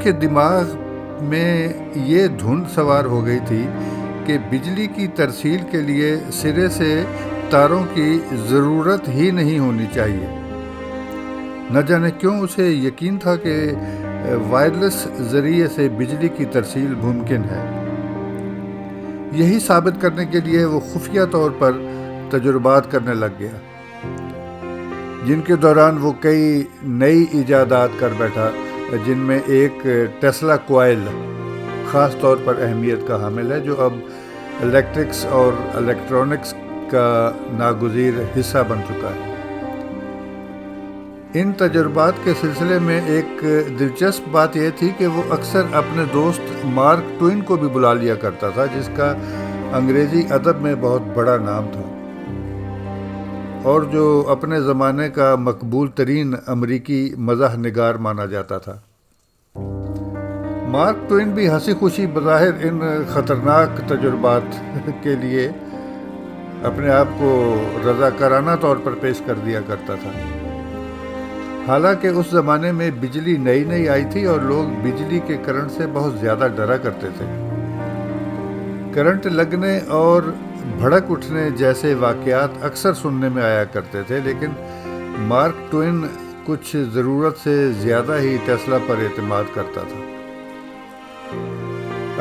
کے دماغ میں یہ دھند سوار ہو گئی تھی کہ بجلی کی ترسیل کے لیے سرے سے تاروں کی ضرورت ہی نہیں ہونی چاہیے۔ نہ جانے کیوں اسے یقین تھا کہ وائرلیس ذریعے سے بجلی کی ترسیل ممکن ہے۔ یہی ثابت کرنے کے لیے وہ خفیہ طور پر تجربات کرنے لگ گیا، جن کے دوران وہ کئی نئی ایجادات کر بیٹھا، جن میں ایک ٹیسلا کوائل خاص طور پر اہمیت کا حامل ہے، جو اب الیکٹرکس اور الیکٹرونکس کا ناگزیر حصہ بن چکا ہے۔ ان تجربات کے سلسلے میں ایک دلچسپ بات یہ تھی کہ وہ اکثر اپنے دوست مارک ٹوین کو بھی بلا لیا کرتا تھا، جس کا انگریزی ادب میں بہت بڑا نام تھا اور جو اپنے زمانے کا مقبول ترین امریکی مزاح نگار مانا جاتا تھا۔ مارک ٹوین بھی ہنسی خوشی بظاہر ان خطرناک تجربات کے لیے اپنے آپ کو رضاکارانہ طور پر پیش کر دیا کرتا تھا۔ حالانکہ اس زمانے میں بجلی نئی نئی آئی تھی اور لوگ بجلی کے کرنٹ سے بہت زیادہ ڈرا کرتے تھے۔ کرنٹ لگنے اور بھڑک اٹھنے جیسے واقعات اکثر سننے میں آیا کرتے تھے، لیکن مارک ٹوین کچھ ضرورت سے زیادہ ہی ٹیسلا پر اعتماد کرتا تھا۔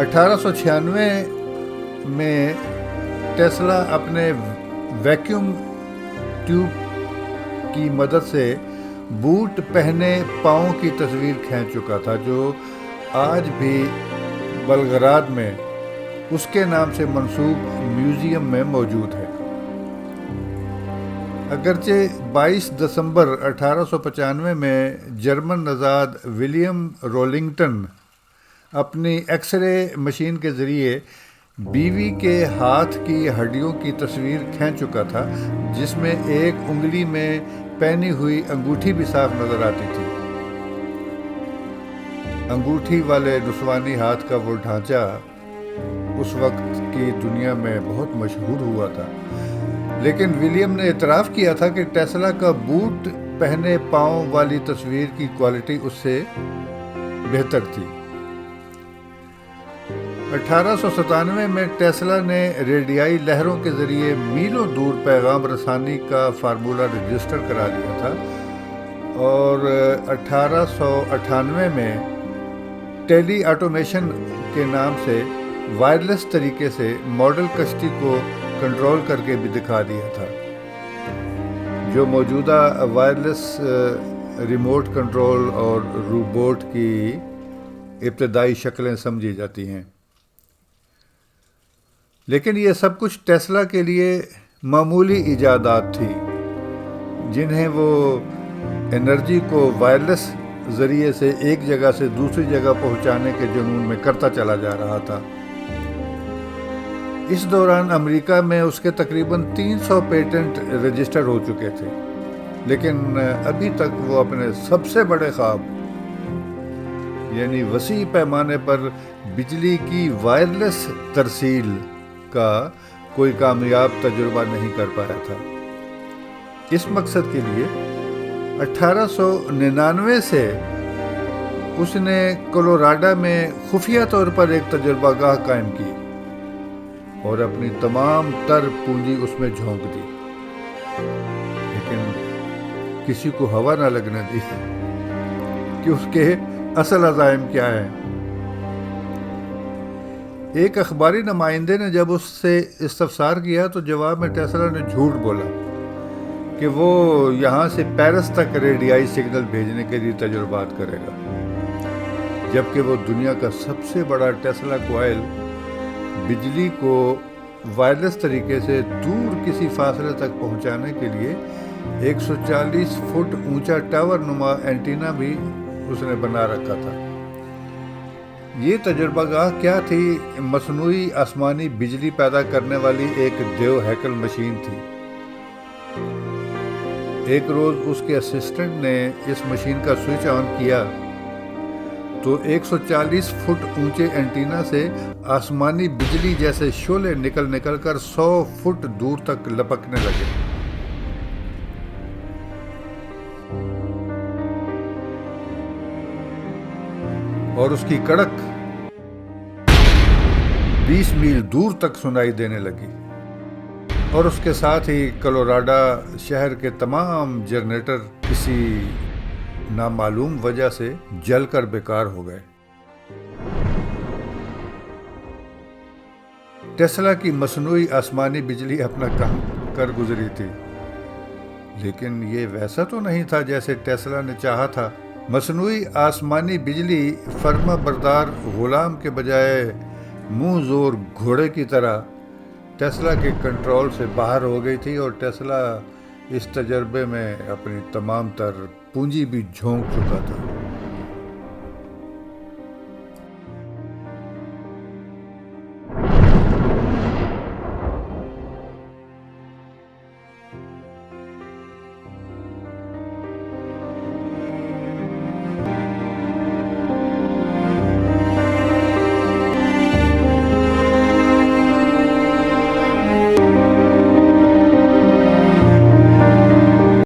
1896 میں ٹیسلا اپنے ویکیوم ٹیوب کی مدد سے بوٹ پہنے پاؤں کی تصویر کھینچ چکا تھا، جو آج بھی بلغراد میں اس کے نام سے منسوب میوزیم میں موجود ہے۔ اگرچہ 22 دسمبر 1895 میں جرمن نژاد ولیم رولنگٹن اپنی ایکس رے مشین کے ذریعے بیوی کے ہاتھ کی ہڈیوں کی تصویر کھینچ چکا تھا، جس میں ایک انگلی میں پہنی ہوئی انگوٹھی بھی صاف نظر آتی تھی۔ انگوٹھی والے نسوانی ہاتھ کا وہ ڈھانچہ اس وقت کی دنیا میں بہت مشہور ہوا تھا، لیکن ولیم نے اعتراف کیا تھا کہ ٹیسلا کا بوٹ پہنے پاؤں والی تصویر کی کوالٹی اس سے بہتر تھی۔ 1897 میں ٹیسلا نے ریڈیائی لہروں کے ذریعے میلوں دور پیغام رسانی کا فارمولہ رجسٹر کرا لیا تھا، اور 1898 میں ٹیلی آٹومیشن کے نام سے وائرلیس طریقے سے ماڈل کشتی کو کنٹرول کر کے بھی دکھا دیا تھا، جو موجودہ وائرلیس ریموٹ کنٹرول اور روبوٹ کی ابتدائی شکلیں سمجھی جاتی ہیں۔ لیکن یہ سب کچھ ٹیسلا کے لیے معمولی ایجادات تھی، جنہیں وہ انرجی کو وائرلیس ذریعے سے ایک جگہ سے دوسری جگہ پہنچانے کے جنون میں کرتا چلا جا رہا تھا۔ اس دوران امریکہ میں اس کے تقریباً 300 پیٹنٹ رجسٹر ہو چکے تھے، لیکن ابھی تک وہ اپنے سب سے بڑے خواب یعنی وسیع پیمانے پر بجلی کی وائرلیس ترسیل کا کوئی کامیاب تجربہ نہیں کر پایا تھا۔ اس مقصد کے لیے 1899 سے اس نے کولوراڈو میں خفیہ طور پر ایک تجربہ گاہ قائم کی اور اپنی تمام تر پونجی اس میں جھونک دی، لیکن کسی کو ہوا نہ لگنے دی کہ اس کے اصل عزائم کیا ہیں۔ ایک اخباری نمائندے نے جب اس سے استفسار کیا تو جواب میں ٹیسلا نے جھوٹ بولا کہ وہ یہاں سے پیرس تک ریڈیائی سگنل بھیجنے کے لیے تجربات کرے گا، جبکہ وہ دنیا کا سب سے بڑا ٹیسلا کوائل بجلی کو وائرلیس طریقے سے دور کسی فاصلے تک پہنچانے کے لیے 140 فٹ اونچا ٹاور نما اینٹینا بھی اس نے بنا رکھا تھا۔ یہ تجربہ گاہ کیا تھی؟ مصنوعی آسمانی بجلی پیدا کرنے والی ایک دیو ہیکل مشین تھی۔ ایک روز اس کے اسسٹنٹ نے اس مشین کا سوئچ آن کیا تو 140 فٹ اونچے اینٹینا سے آسمانی بجلی جیسے شعلے نکل کر 100 فٹ دور تک لپکنے لگے۔ اور اس کی کڑک 20 میل دور تک سنائی دینے لگی، اور اس کے ساتھ ہی کلوراڈا شہر کے تمام جنریٹر کسی نامعلوم وجہ سے جل کر بیکار ہو گئے۔ ٹیسلا کی مصنوعی آسمانی بجلی اپنا کام کر گزری تھی، لیکن یہ ویسا تو نہیں تھا جیسے ٹیسلا نے چاہا تھا۔ مصنوعی آسمانی بجلی فرما بردار غلام کے بجائے منہ زور گھوڑے کی طرح ٹیسلا کے کنٹرول سے باہر ہو گئی تھی، اور ٹیسلا اس تجربے میں اپنی تمام تر پونجی بھی جھونک چکا تھا۔